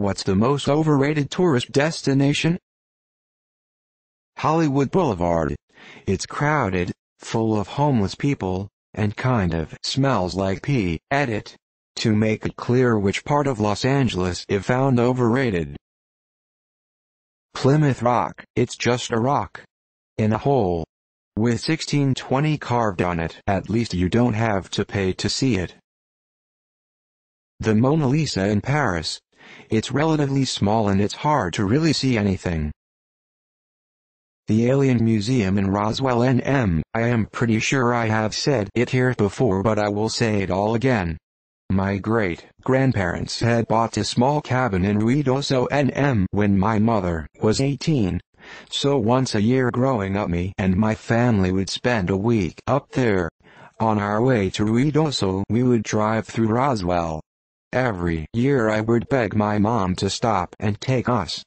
What's the most overrated tourist destination? Hollywood Boulevard. It's crowded, full of homeless people, and kind of smells like pee. Edit. To make it clear which part of Los Angeles is found overrated. Plymouth Rock. It's just a rock in a hole with 1620 carved on it. At least you don't have to pay to see it. The Mona Lisa in Paris. It's relatively small and it's hard to really see anything. The Alien Museum in Roswell, NM. I am pretty sure I have said it here before, but I will say it all again. My great-grandparents had bought a small cabin in Ruidoso, NM when my mother was 18. So once a year growing up, me and my family would spend a week up there. On our way to Ruidoso, we would drive through Roswell. Every year I would beg my mom to stop and take us.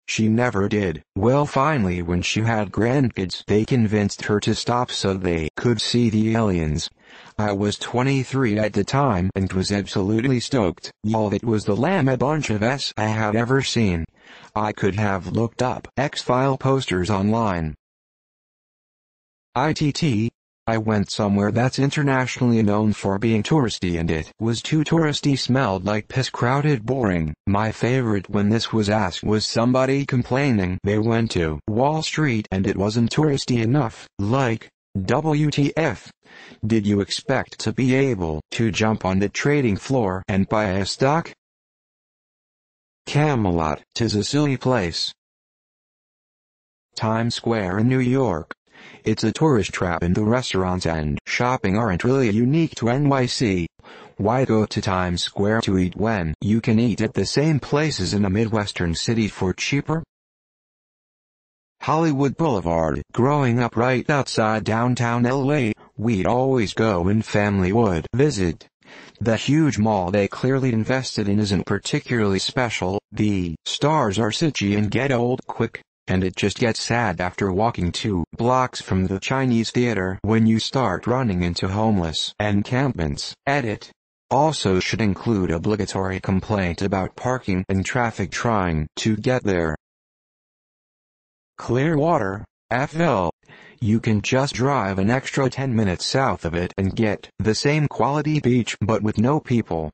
She never did. Well, finally when she had grandkids, they convinced her to stop so they could see the aliens. I was 23 at the time and was absolutely stoked. Y'all, it was the lamest bunch of S I had ever seen. I could have looked up X-File posters online. I went somewhere that's internationally known for being touristy and it was too touristy, smelled like piss, crowded, boring. My favorite when this was asked was somebody complaining they went to Wall Street and it wasn't touristy enough. Like, WTF? Did you expect to be able to jump on the trading floor and buy a stock? Camelot. 'Tis a silly place. Times Square in New York. It's a tourist trap and the restaurants and shopping aren't really unique to NYC. Why go to Times Square to eat when you can eat at the same places in a Midwestern city for cheaper? Hollywood Boulevard. Growing up right outside downtown LA, we'd always go and family would visit. The huge mall they clearly invested in isn't particularly special. The stars are sitchy and get old quick. And it just gets sad after walking 2 blocks from the Chinese theater when you start running into homeless encampments. Edit. Also should include obligatory complaint about parking and traffic trying to get there. Clearwater, FL. You can just drive an extra 10 minutes south of it and get the same quality beach but with no people.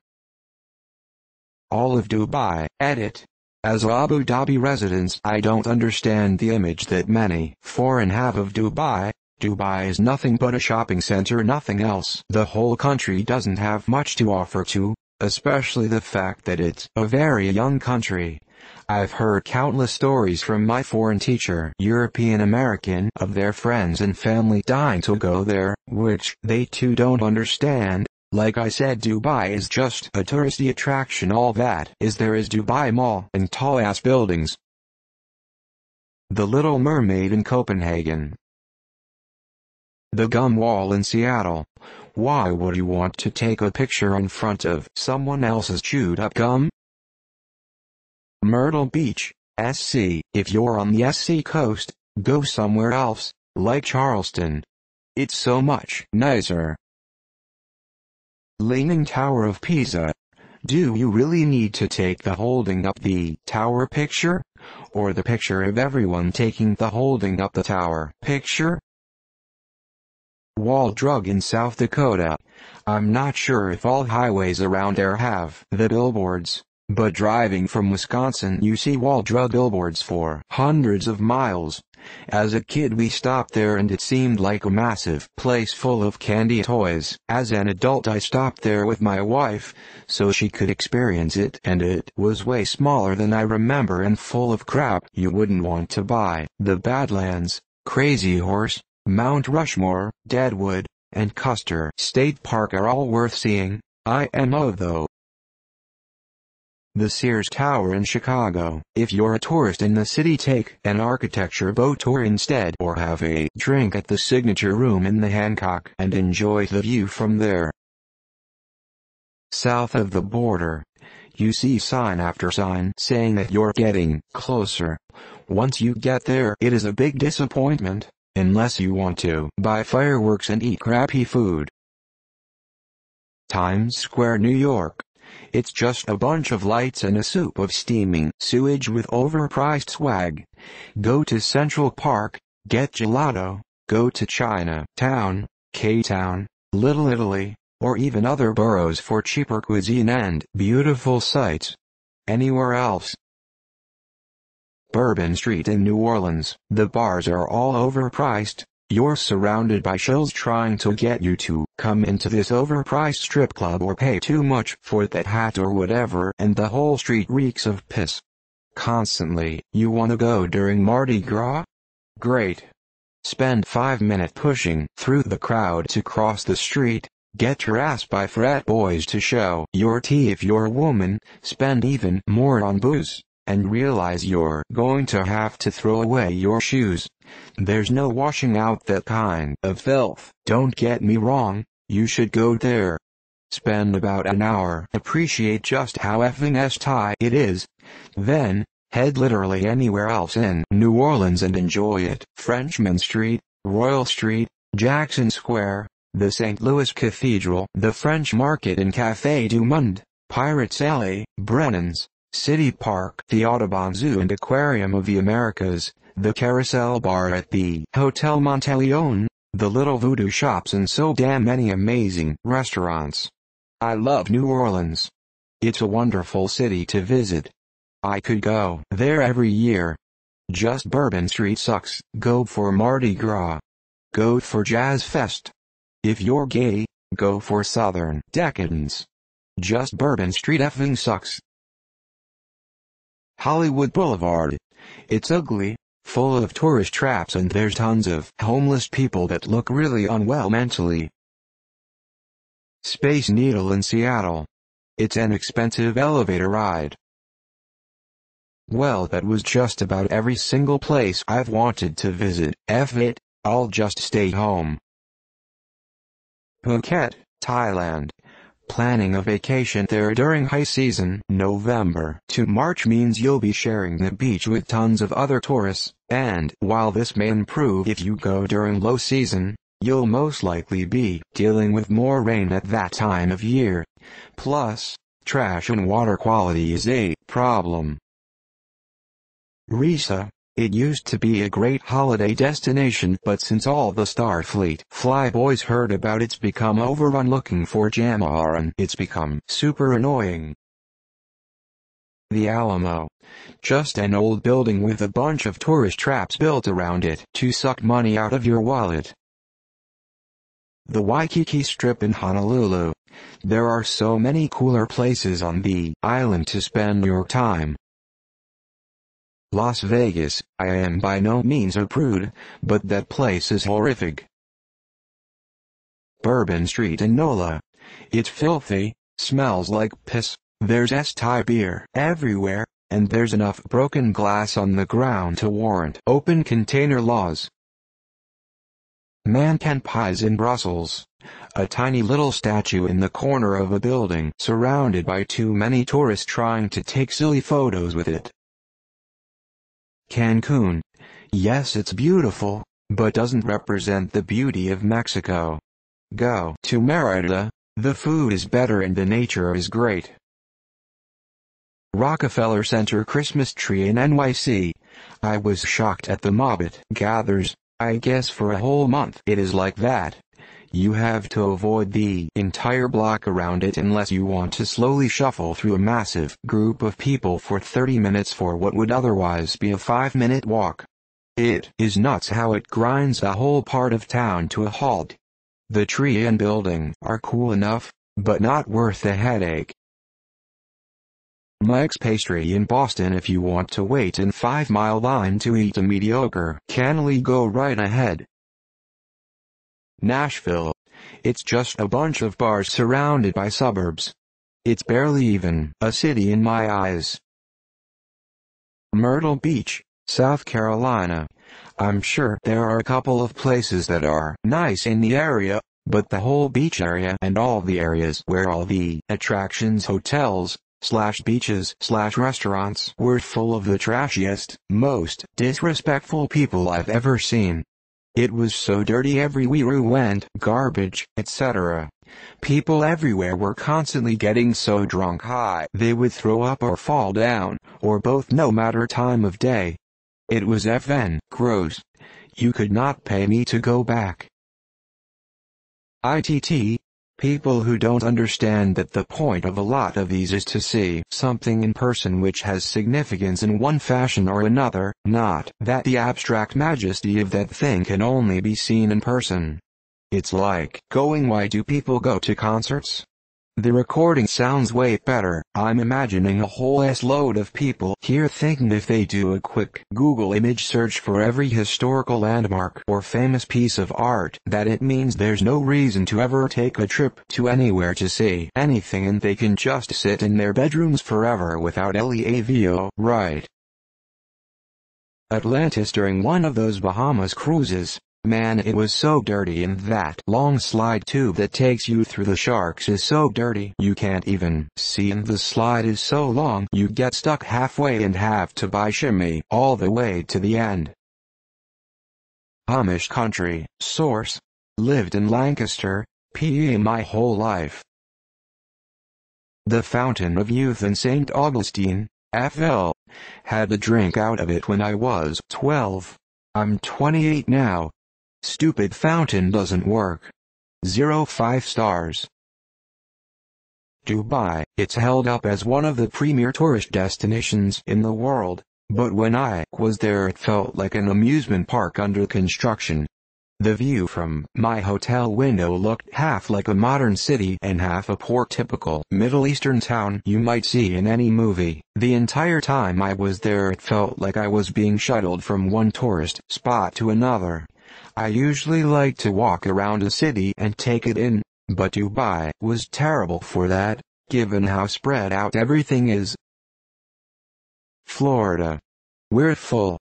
All of Dubai. Edit. As Abu Dhabi residents, I don't understand the image that many foreign have of Dubai. Dubai is nothing but a shopping center, nothing else. The whole country doesn't have much to offer to, especially the fact that it's a very young country. I've heard countless stories from my foreign teacher, European American, of their friends and family dying to go there, which they too don't understand. Like I said, Dubai is just a touristy attraction. All that is there is Dubai Mall and tall-ass buildings. The Little Mermaid in Copenhagen. The Gum Wall in Seattle. Why would you want to take a picture in front of someone else's chewed-up gum? Myrtle Beach, SC. If you're on the SC coast, go somewhere else, like Charleston. It's so much nicer. Leaning Tower of Pisa. Do you really need to take the holding up the tower picture? Or the picture of everyone taking the holding up the tower picture? Wall Drug in South Dakota. I'm not sure if all highways around there have the billboards, but driving from Wisconsin you see Wall Drug billboards for hundreds of miles. As a kid we stopped there and it seemed like a massive place full of candy toys. As an adult I stopped there with my wife, so she could experience it, and it was way smaller than I remember and full of crap you wouldn't want to buy. The Badlands, Crazy Horse, Mount Rushmore, Deadwood, and Custer State Park are all worth seeing. IMO though. The Sears Tower in Chicago. If you're a tourist in the city, take an architecture boat tour instead, or have a drink at the Signature Room in the Hancock and enjoy the view from there. South of the border, you see sign after sign saying that you're getting closer. Once you get there, it is a big disappointment, unless you want to buy fireworks and eat crappy food. Times Square, New York. It's just a bunch of lights and a soup of steaming sewage with overpriced swag. Go to Central Park, get gelato, go to Chinatown, K-Town, Little Italy, or even other boroughs for cheaper cuisine and beautiful sights. Anywhere else? Bourbon Street in New Orleans. The bars are all overpriced. You're surrounded by shills trying to get you to come into this overpriced strip club or pay too much for that hat or whatever, and the whole street reeks of piss. Constantly. You wanna go during Mardi Gras? Great. Spend 5 minutes pushing through the crowd to cross the street, get harassed by frat boys to show your tea if you're a woman, spend even more on booze, and realize you're going to have to throw away your shoes. There's no washing out that kind of filth. Don't get me wrong, you should go there. Spend about an hour, appreciate just how effing tight it is. Then, head literally anywhere else in New Orleans and enjoy it. Frenchmen Street, Royal Street, Jackson Square, the St. Louis Cathedral, the French Market and Café du Monde, Pirates Alley, Brennan's, City Park, the Audubon Zoo and Aquarium of the Americas, the Carousel Bar at the Hotel Monteleone, the Little Voodoo Shops and so damn many amazing restaurants. I love New Orleans. It's a wonderful city to visit. I could go there every year. Just Bourbon Street sucks. Go for Mardi Gras. Go for Jazz Fest. If you're gay, go for Southern Decadence. Just Bourbon Street effing sucks. Hollywood Boulevard. It's ugly, full of tourist traps and there's tons of homeless people that look really unwell mentally. Space Needle in Seattle. It's an expensive elevator ride. Well, that was just about every single place I've wanted to visit. F it, I'll just stay home. Phuket, Thailand. Planning a vacation there during high season, November to March, means you'll be sharing the beach with tons of other tourists, and while this may improve if you go during low season, you'll most likely be dealing with more rain at that time of year. Plus, trash and water quality is a problem. Pisa. It used to be a great holiday destination, but since all the Starfleet flyboys heard about it's become overrun looking for Jamar and it's become super annoying. The Alamo. Just an old building with a bunch of tourist traps built around it to suck money out of your wallet. The Waikiki Strip in Honolulu. There are so many cooler places on the island to spend your time. Las Vegas. I am by no means a prude, but that place is horrific. Bourbon Street in NOLA. It's filthy, smells like piss, there's Thai beer everywhere, and there's enough broken glass on the ground to warrant open container laws. Mannequin Pies in Brussels. A tiny little statue in the corner of a building surrounded by too many tourists trying to take silly photos with it. Cancun. Yes, it's beautiful, but doesn't represent the beauty of Mexico. Go to Merida, the food is better and the nature is great. Rockefeller Center Christmas tree in NYC. I was shocked at the mob it gathers. I guess for a whole month it is like that. You have to avoid the entire block around it unless you want to slowly shuffle through a massive group of people for 30 minutes for what would otherwise be a 5-minute walk. It is nuts how it grinds the whole part of town to a halt. The tree and building are cool enough, but not worth the headache. Mike's Pastry in Boston. If you want to wait in 5-mile line to eat a mediocre cannoli, go right ahead. Nashville. It's just a bunch of bars surrounded by suburbs. It's barely even a city in my eyes. Myrtle Beach, South Carolina. I'm sure there are a couple of places that are nice in the area, but the whole beach area and all the areas where all the attractions, hotels, beaches, restaurants were full of the trashiest, most disrespectful people I've ever seen. It was so dirty everywhere we went, garbage, etc. People everywhere were constantly getting so drunk high they would throw up or fall down, or both no matter time of day. It was fn gross. You could not pay me to go back. People who don't understand that the point of a lot of these is to see something in person which has significance in one fashion or another, not that the abstract majesty of that thing can only be seen in person. It's like going, why do people go to concerts? The recording sounds way better. I'm imagining a whole load of people here thinking if they do a quick Google image search for every historical landmark or famous piece of art that it means there's no reason to ever take a trip to anywhere to see anything and they can just sit in their bedrooms forever without LEAVO, right? Atlantis during one of those Bahamas cruises. Man, it was so dirty, and that long slide tube that takes you through the sharks is so dirty you can't even see, and the slide is so long you get stuck halfway and have to buy shimmy all the way to the end. Amish country, source. Lived in Lancaster, PA my whole life. The Fountain of Youth in St. Augustine, FL. Had a drink out of it when I was 12. I'm 28 now. Stupid fountain doesn't work. 5 stars. Dubai. It's held up as one of the premier tourist destinations in the world, but when I was there it felt like an amusement park under construction. The view from my hotel window looked half like a modern city and half a poor typical Middle Eastern town you might see in any movie. The entire time I was there it felt like I was being shuttled from one tourist spot to another. I usually like to walk around a city and take it in, but Dubai was terrible for that, given how spread out everything is. Florida. We're full.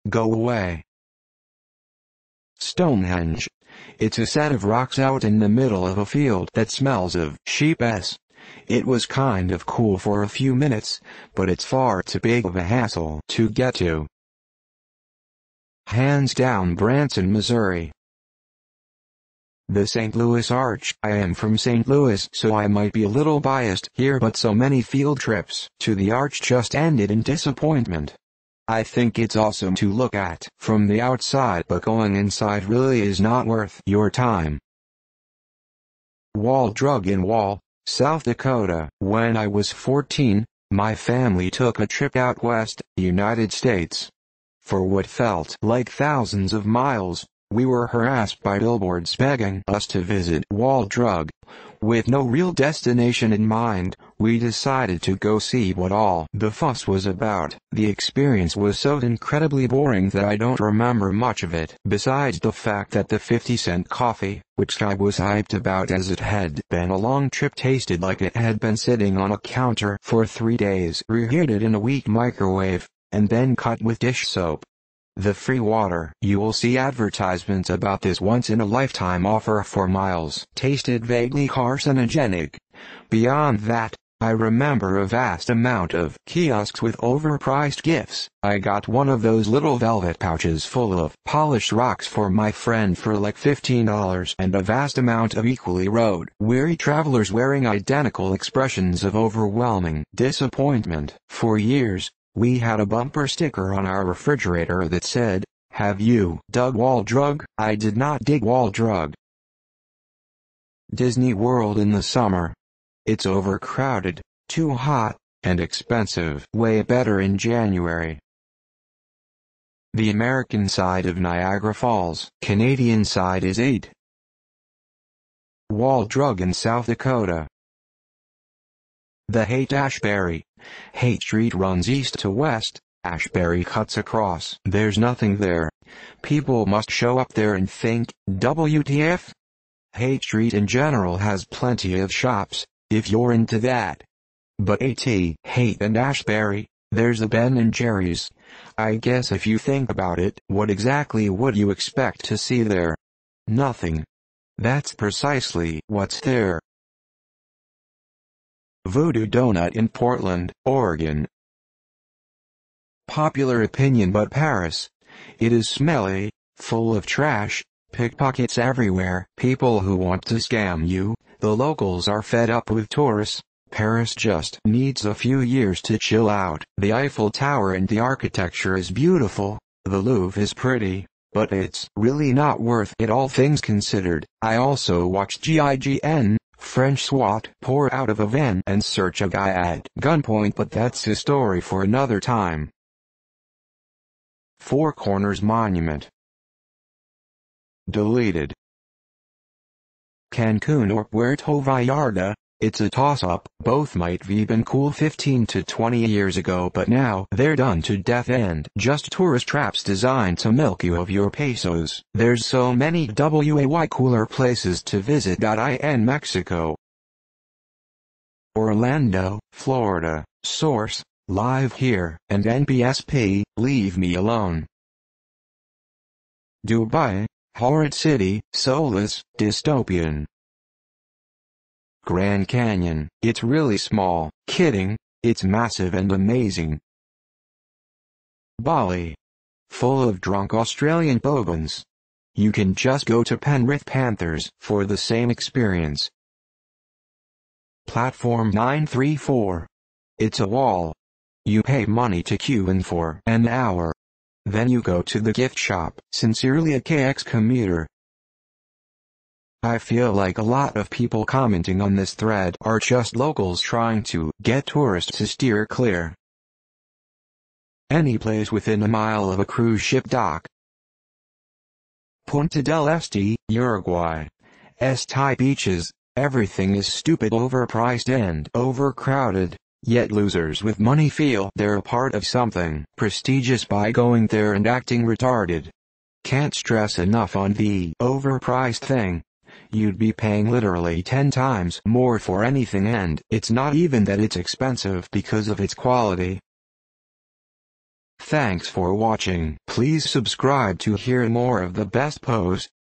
Go away. Stonehenge. It's a set of rocks out in the middle of a field that smells of sheep s. It was kind of cool for a few minutes, but it's far too big of a hassle to get to. Hands down Branson, Missouri. The St. Louis Arch. I am from St. Louis, so I might be a little biased here, but so many field trips to the Arch just ended in disappointment. I think it's awesome to look at from the outside, but going inside really is not worth your time. Wall Drug in Wall, South Dakota. When I was 14, my family took a trip out west, United States. For what felt like thousands of miles, we were harassed by billboards begging us to visit Wall Drug. With no real destination in mind, we decided to go see what all the fuss was about. The experience was so incredibly boring that I don't remember much of it, besides the fact that the 50-cent coffee, which I was hyped about as it had been a long trip, tasted like it had been sitting on a counter for 3 days, reheated in a weak microwave, and then cut with dish soap. The free water, you will see advertisements about this once-in-a-lifetime offer for miles, tasted vaguely carcinogenic. Beyond that, I remember a vast amount of kiosks with overpriced gifts. I got one of those little velvet pouches full of polished rocks for my friend for like $15, and a vast amount of equally road-weary travelers wearing identical expressions of overwhelming disappointment. For years, we had a bumper sticker on our refrigerator that said, "Have you dug Wall Drug?" I did not dig Wall Drug. Disney World in the summer. It's overcrowded, too hot, and expensive. Way better in January. The American side of Niagara Falls. Canadian side is 8. Wall Drug in South Dakota. The Haight-Ashbury. Haight Street runs east to west, Ashbury cuts across. There's nothing there. People must show up there and think, WTF? Haight Street in general has plenty of shops, if you're into that. But Haight and Ashbury, there's a Ben and Jerry's. I guess if you think about it, what exactly would you expect to see there? Nothing. That's precisely what's there. Voodoo Donut in Portland, Oregon. Popular opinion, but Paris. It is smelly, full of trash, pickpockets everywhere, people who want to scam you. The locals are fed up with tourists. Paris just needs a few years to chill out. The Eiffel Tower and the architecture is beautiful, the Louvre is pretty, but it's really not worth it, all things considered. I also watched GIGN, French SWAT pour out of a van and search a guy at gunpoint, but that's a story for another time. Four Corners Monument deleted. Cancun or Puerto Vallarta, it's a toss-up. Both might have been cool 15 to 20 years ago, but now they're done to death and just tourist traps designed to milk you of your pesos. There's so many way cooler places to visit. In Mexico, Orlando, Florida, source, live here, and NPSP, leave me alone. Dubai, horrid city, soulless, dystopian. Grand Canyon, it's really small, kidding, it's massive and amazing. Bali, full of drunk Australian bogans. You can just go to Penrith Panthers for the same experience. Platform 934. It's a wall. You pay money to queue in for an hour. Then you go to the gift shop. Sincerely, a KX commuter. I feel like a lot of people commenting on this thread are just locals trying to get tourists to steer clear. Any place within a mile of a cruise ship dock. Punta del Este, Uruguay. Thai beaches, everything is stupid, overpriced and overcrowded, yet losers with money feel they're a part of something prestigious by going there and acting retarded. Can't stress enough on the overpriced thing. You'd be paying literally 10 times more for anything, and it's not even that it's expensive because of its quality. Thanks for watching. Please subscribe to hear more of the best posts.